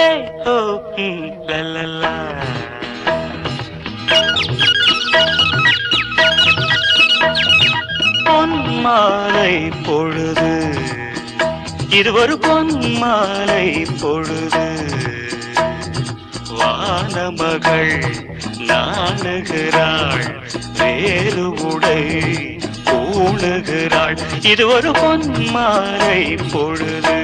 ஓ லலலா. பொன்மாலை பொழுது, இது ஒரு பொன்மாலை பொழுது. வானமகள் நாணுகிறாள், வேறு உடை பூணுகிறாள். இது ஒரு பொன்மாலை பொழுது.